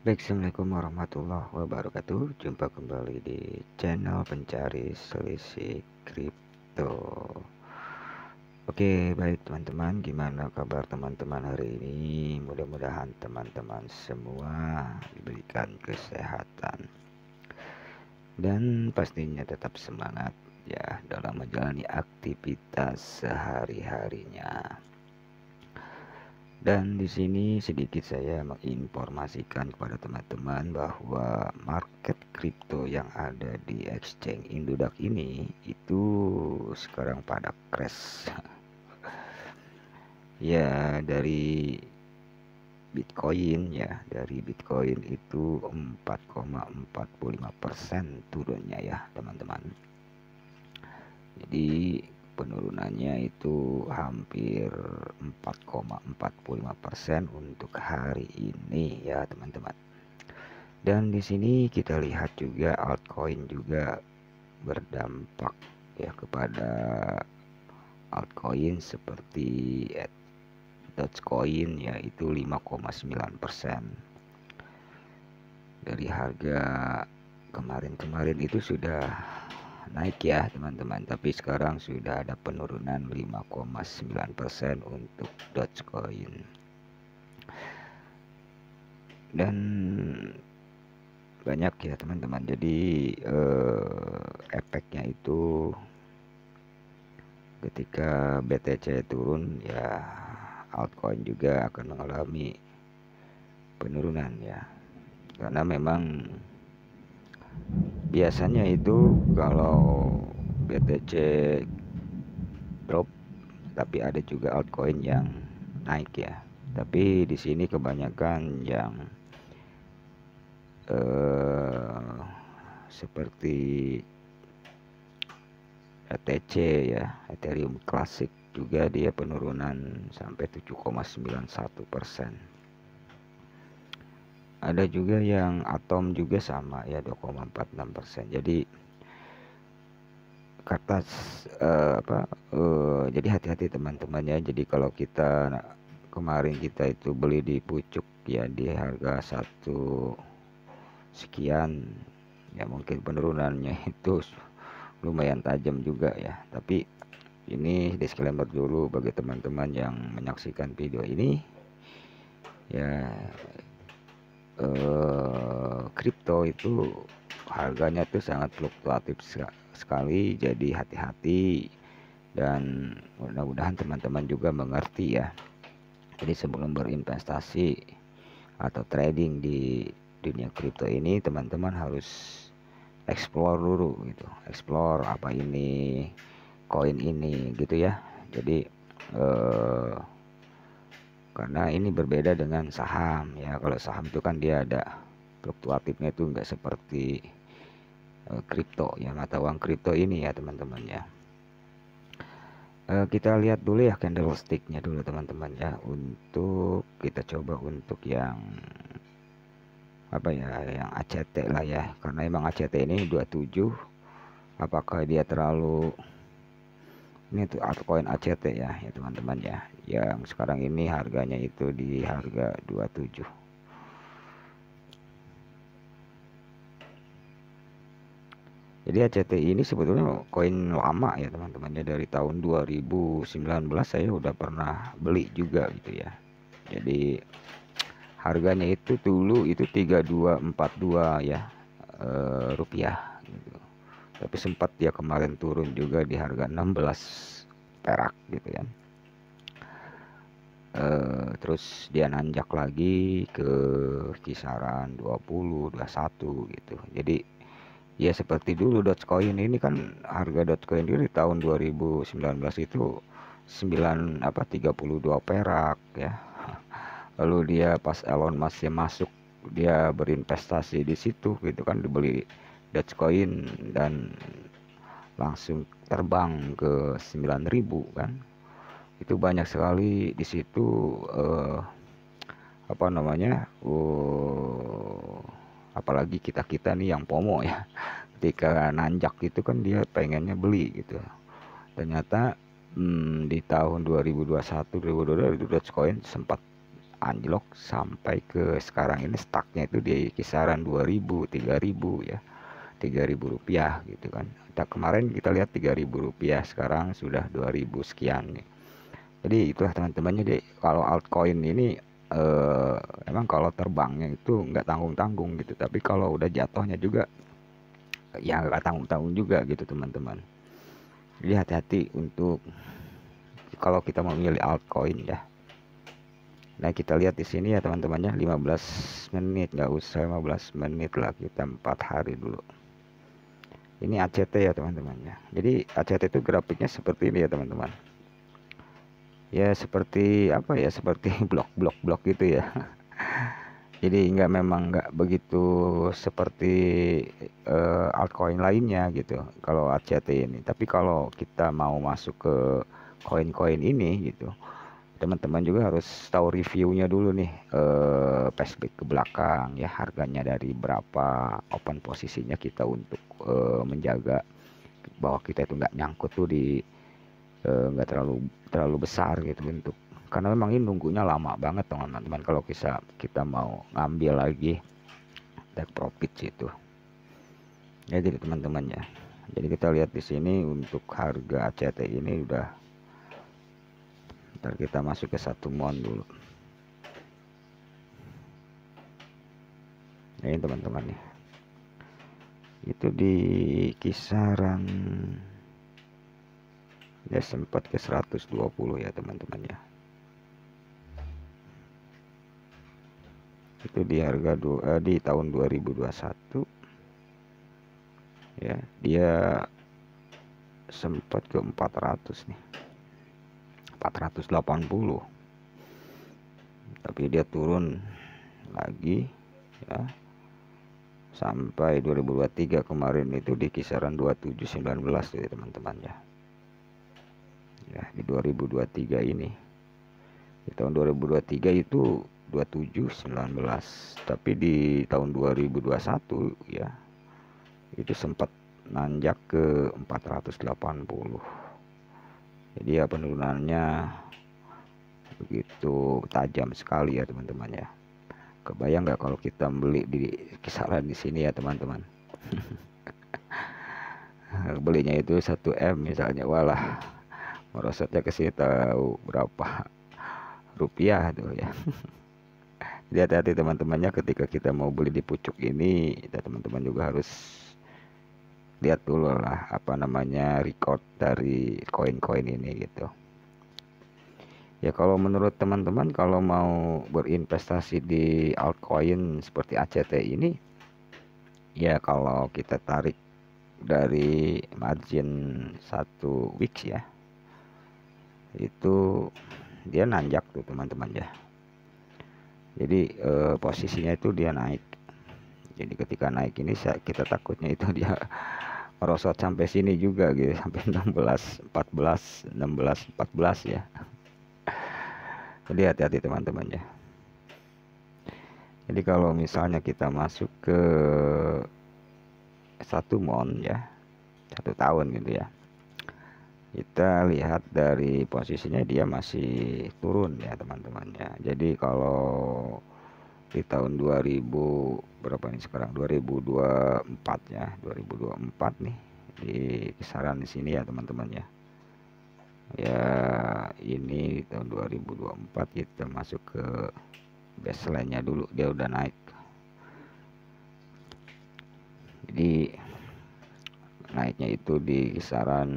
Baik, assalamualaikum warahmatullahi wabarakatuh. Jumpa kembali di channel pencari selisih kripto. Oke, baik teman-teman, gimana kabar teman-teman hari ini? Mudah-mudahan teman-teman semua diberikan kesehatan dan pastinya tetap semangat ya dalam menjalani aktivitas sehari-harinya. Dan di sini sedikit saya menginformasikan kepada teman-teman bahwa market kripto yang ada di exchange Indodax ini itu sekarang pada crash. Ya, dari Bitcoin itu 4,45% turunnya ya teman-teman. Jadi penurunannya itu hampir 4,45% untuk hari ini ya teman-teman. Dan di sini kita lihat juga altcoin juga berdampak ya kepada altcoin seperti Dogecoin yaitu 5,9%. Dari harga kemarin itu sudah naik ya teman-teman, tapi sekarang sudah ada penurunan 5,9% untuk Dogecoin. Dan banyak ya teman-teman, jadi efeknya itu ketika BTC turun ya altcoin juga akan mengalami penurunan ya, karena memang biasanya itu kalau BTC drop tapi ada juga altcoin yang naik ya, tapi di sini kebanyakan yang seperti ETC ya, Ethereum Classic juga dia penurunan sampai 7,91%. Ada juga yang Atom juga sama ya 2,46%. Jadi kertas jadi hati-hati teman-teman ya. Jadi kalau kita kemarin kita itu beli di pucuk ya di harga 1 sekian ya, mungkin penurunannya itu lumayan tajam juga ya. Tapi ini disclaimer dulu bagi teman-teman yang menyaksikan video ini ya, kripto itu harganya tuh sangat fluktuatif sekali, jadi hati-hati dan mudah-mudahan teman-teman juga mengerti ya. Jadi sebelum berinvestasi atau trading di dunia kripto ini, teman-teman harus explore dulu gitu, explore apa ini koin ini gitu ya. Jadi karena ini berbeda dengan saham ya. Kalau saham itu kan dia ada fluktuatifnya, itu enggak seperti kripto ya, mata uang kripto ini ya teman-teman ya. Kita lihat dulu ya candlesticknya dulu teman-teman ya, untuk kita coba untuk yang apa ya, yang ACT lah ya, karena emang ACT ini 27. Apakah dia terlalu ini tuh altcoin ACT ya teman-teman ya, yang sekarang ini harganya itu di harga 27. Jadi ACT ini sebetulnya koin lama ya teman-teman ya, dari tahun 2019 saya udah pernah beli juga gitu ya. Jadi harganya itu dulu itu 3242 ya rupiah gitu. Tapi sempat dia kemarin turun juga di harga 16 perak gitu ya. Terus dia nanjak lagi ke kisaran 20 21 gitu. Jadi ya seperti dulu Dogecoin ini kan, harga Dogecoin di tahun 2019 itu 32 perak ya. Lalu dia pas Elon Musk masuk, dia berinvestasi di situ gitu kan, dibeli Dogecoin dan langsung terbang ke 9.000 kan. Itu banyak sekali di situ apalagi kita nih yang FOMO ya, ketika nanjak itu kan dia pengennya beli gitu. Ternyata di tahun 2021 2022 itu Dogecoin sempat anjlok sampai ke sekarang ini stucknya itu di kisaran 2000 3000 ya, 3000 rupiah gitu kan. Nah, kemarin kita lihat 3000 rupiah, sekarang sudah 2000 sekian nih. Jadi itulah teman-temannya deh, kalau altcoin ini emang kalau terbangnya itu nggak tanggung-tanggung gitu, tapi kalau udah jatuhnya juga ya nggak tanggung-tanggung juga gitu teman-teman. Jadi hati-hati untuk kalau kita memilih altcoin ya. Nah, kita lihat di sini ya teman-temannya, 15 menit, nggak usah 15 menit lah, kita 4 hari dulu. Ini ACT ya teman-temannya. Jadi ACT itu grafiknya seperti ini ya teman-teman. Ya seperti apa ya, seperti blok gitu ya. Jadi memang nggak begitu seperti altcoin lainnya gitu kalau ACT ini. Tapi kalau kita mau masuk ke koin-koin ini gitu, teman-teman juga harus tahu reviewnya dulu nih, flashback ke belakang ya, harganya dari berapa, open posisinya kita untuk menjaga bahwa kita itu nggak nyangkut tuh di nggak terlalu besar gitu untuk, karena memang ini nunggunya lama banget teman-teman kalau kita mau ngambil lagi take profit situ ya gitu teman-teman ya. Jadi kita lihat di sini untuk harga ACT ini udah, ntar kita masuk ke 1 mon dulu. Nah, ini teman-teman nih, itu di kisaran ya sempat ke 120 ya teman-teman ya. Itu di harga di tahun 2021 ya, dia sempat ke 400 nih, 480, tapi dia turun lagi ya sampai 2023 kemarin itu di kisaran 2719 tuh ya teman-teman ya. Ya di 2023 ini, di tahun 2023 itu 2719, tapi di tahun 2021 ya itu sempat nanjak ke 480. Jadi ya penurunannya begitu tajam sekali ya teman-teman ya. Kebayang nggak kalau kita beli di kisaran di sini ya teman-teman. Belinya itu 1M misalnya, walah merosotnya ke sini tahu berapa rupiah tuh ya. Jadi hati-hati teman-temannya ketika kita mau beli di pucuk ini, kita teman-teman juga harus lihat dulu lah apa namanya record dari koin-koin ini gitu. Ya kalau menurut teman-teman kalau mau berinvestasi di altcoin seperti ACT ini, ya kalau kita tarik dari margin 1 weeks ya, itu dia nanjak tuh teman-teman ya. Jadi posisinya itu dia naik. Jadi ketika naik ini kita takutnya itu dia merosot sampai sini juga gitu, sampai 16 14 16 14 ya. Jadi hati-hati teman-teman ya. Jadi kalau misalnya kita masuk ke 1 mon ya, 1 tahun gitu ya, kita lihat dari posisinya dia masih turun ya teman-teman ya. Jadi kalau di tahun 2000 berapa ini sekarang, 2024 ya, 2024 nih, di kisaran di sini ya teman-teman ya. Ya ini tahun 2024 kita masuk ke baseline-nya dulu, dia udah naik. Jadi naiknya itu di kisaran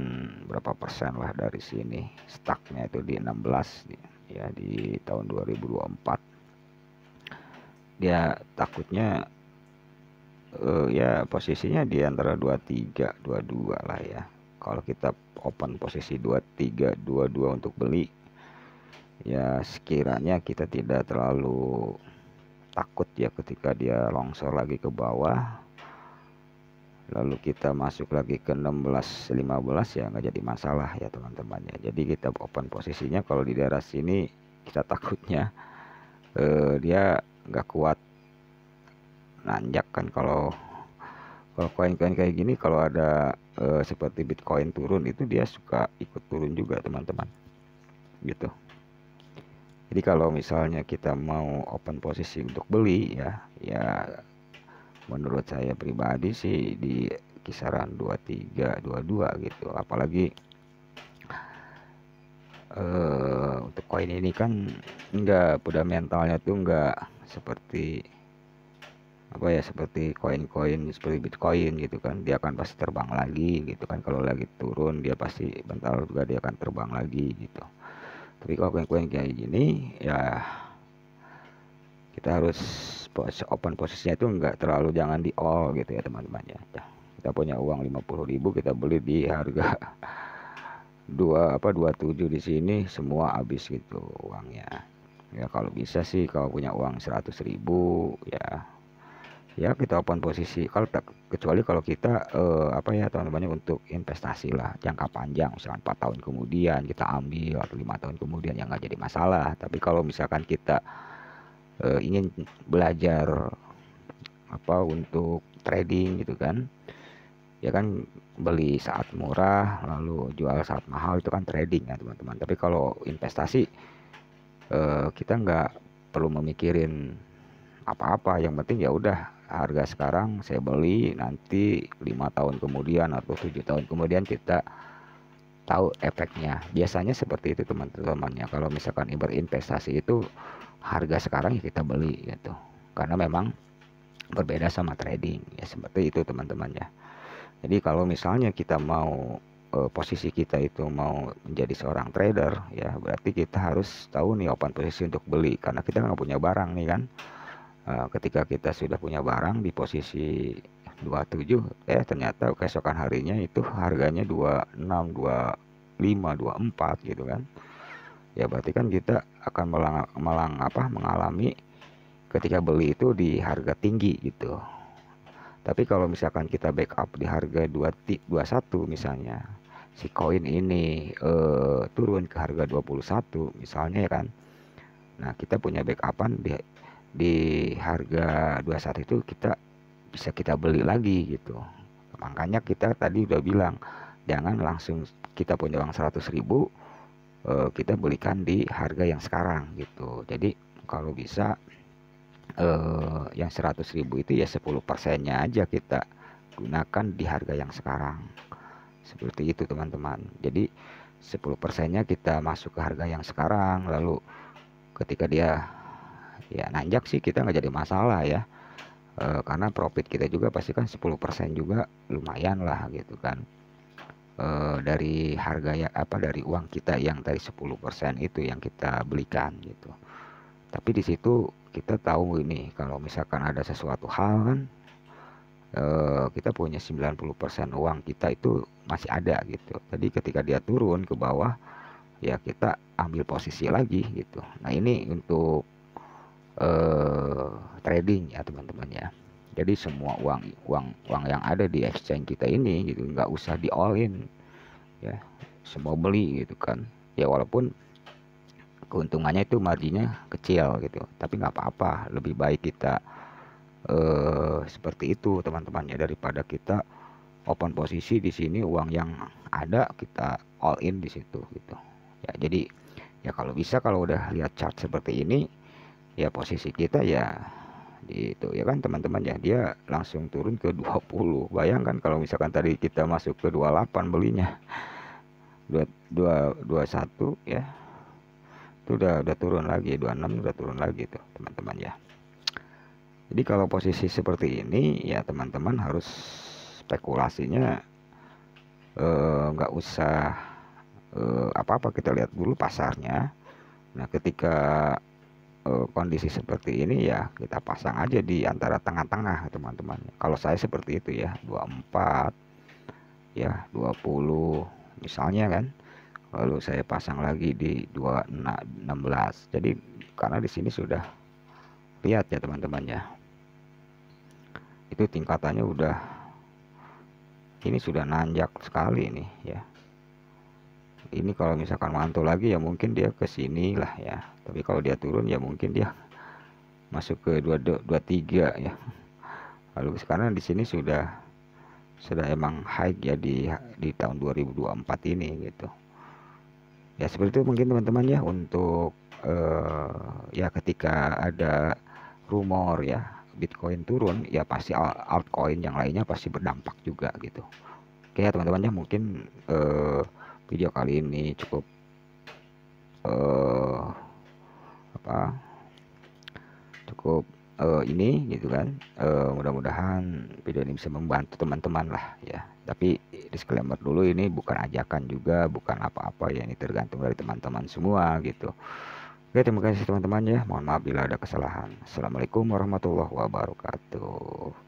berapa persen lah dari sini, stucknya itu di 16 ya di tahun 2024. Dia takutnya ya posisinya di antara 23 22 lah ya. Kalau kita open posisi 23 22 untuk beli, ya sekiranya kita tidak terlalu takut ya ketika dia longsor lagi ke bawah, lalu kita masuk lagi ke 16 15 ya nggak jadi masalah ya teman-teman ya. Jadi kita open posisinya kalau di daerah sini, kita takutnya dia nggak kuat nanjak kan. Kalau koin-koin kayak gini kalau ada seperti Bitcoin turun, itu dia suka ikut turun juga teman-teman gitu. Jadi kalau misalnya kita mau open posisi untuk beli ya menurut saya pribadi sih di kisaran 23 22 gitu. Apalagi untuk koin ini kan enggak, fundamentalnya tuh enggak seperti apa ya, seperti koin-koin seperti Bitcoin gitu kan. Dia akan pasti terbang lagi gitu kan, kalau lagi turun dia pasti bentar juga dia akan terbang lagi gitu. Tapi kalau koin-koin kayak gini ya kita harus open posisinya itu enggak terlalu, jangan di all gitu ya teman-teman ya. Kita punya uang 50.000 kita beli di harga 27 di sini, semua habis gitu uangnya. Ya kalau bisa sih kalau punya uang 100.000 ya kita open posisi. Kalau kecuali kalau kita apa ya teman-teman, untuk investasi lah jangka panjang, misalkan 4 tahun kemudian kita ambil atau 5 tahun kemudian, ya nggak jadi masalah. Tapi kalau misalkan kita ingin belajar apa untuk trading gitu kan, ya kan beli saat murah lalu jual saat mahal, itu kan trading ya teman-teman. Tapi kalau investasi kita nggak perlu memikirin apa-apa, yang penting ya udah harga sekarang saya beli, nanti 5 tahun kemudian atau 7 tahun kemudian kita tahu efeknya. Biasanya seperti itu teman-teman ya. Kalau misalkan berinvestasi itu harga sekarang ya kita beli gitu, karena memang berbeda sama trading ya, seperti itu teman-teman ya. Jadi kalau misalnya kita mau posisi kita itu mau menjadi seorang trader ya, berarti kita harus tahu nih open posisi untuk beli, karena kita nggak punya barang nih kan. Ketika kita sudah punya barang di posisi 27, ternyata keesokan harinya itu harganya 26, 25, 24 gitu kan. Ya berarti kan kita akan mengalami ketika beli itu di harga tinggi gitu. Tapi kalau misalkan kita backup di harga 21 misalnya, si koin ini turun ke harga 21 misalnya ya kan. Nah, kita punya backupan di harga 21 itu kita bisa kita beli lagi gitu. Makanya kita tadi udah bilang jangan langsung kita punya uang 100.000 kita belikan di harga yang sekarang gitu. Jadi kalau bisa yang 100.000 itu ya 10%-nya aja kita gunakan di harga yang sekarang, seperti itu teman-teman. Jadi 10%-nya kita masuk ke harga yang sekarang, lalu ketika dia ya nanjak sih kita nggak jadi masalah ya, karena profit kita juga pasti kan 10% juga lumayan lah gitu kan, dari harga ya dari uang kita yang tadi 10% itu yang kita belikan gitu. Tapi di situ kita tahu ini kalau misalkan ada sesuatu hal kan, kita punya 90% uang kita itu masih ada gitu. Jadi ketika dia turun ke bawah ya kita ambil posisi lagi gitu. Nah ini untuk trading ya teman-teman ya. Jadi semua uang yang ada di exchange kita ini gitu nggak usah di all in ya, semua beli gitu kan. Ya walaupun keuntungannya itu marginnya kecil gitu, tapi nggak apa-apa, lebih baik kita seperti itu teman-teman ya, daripada kita open posisi di sini uang yang ada kita all in di situ gitu ya. Jadi ya kalau bisa, kalau udah lihat chart seperti ini ya posisi kita ya di itu ya kan teman-teman ya, dia langsung turun ke 20. Bayangkan kalau misalkan tadi kita masuk ke 28 belinya, 21 ya itu udah turun lagi, 26 udah turun lagi tuh teman-teman ya. Jadi kalau posisi seperti ini ya teman-teman harus spekulasinya nggak usah apa-apa, kita lihat dulu pasarnya. Nah ketika kondisi seperti ini ya kita pasang aja di antara tengah-tengah teman-teman. Kalau saya seperti itu ya, 24 ya 20 misalnya kan, lalu saya pasang lagi di 216. Jadi karena di sini sudah lihat ya teman-teman ya, itu tingkatannya udah ini sudah nanjak sekali nih ya. Ini kalau misalkan mantul lagi ya mungkin dia ke sini lah ya, tapi kalau dia turun ya mungkin dia masuk ke 23 ya. Lalu sekarang di sini sudah emang high ya di tahun 2024 ini gitu. Ya seperti itu mungkin teman-teman ya untuk ya ketika ada rumor ya Bitcoin turun, ya pasti altcoin yang lainnya pasti berdampak juga gitu. Oke ya teman-teman ya, mungkin video kali ini cukup apa cukup ini gitu kan. Mudah-mudahan video ini bisa membantu teman-teman lah ya. Tapi disclaimer dulu, ini bukan ajakan juga, bukan apa-apa ya, ini tergantung dari teman-teman semua gitu. Oke, terima kasih teman-teman ya. Mohon maaf bila ada kesalahan. Assalamualaikum warahmatullahi wabarakatuh.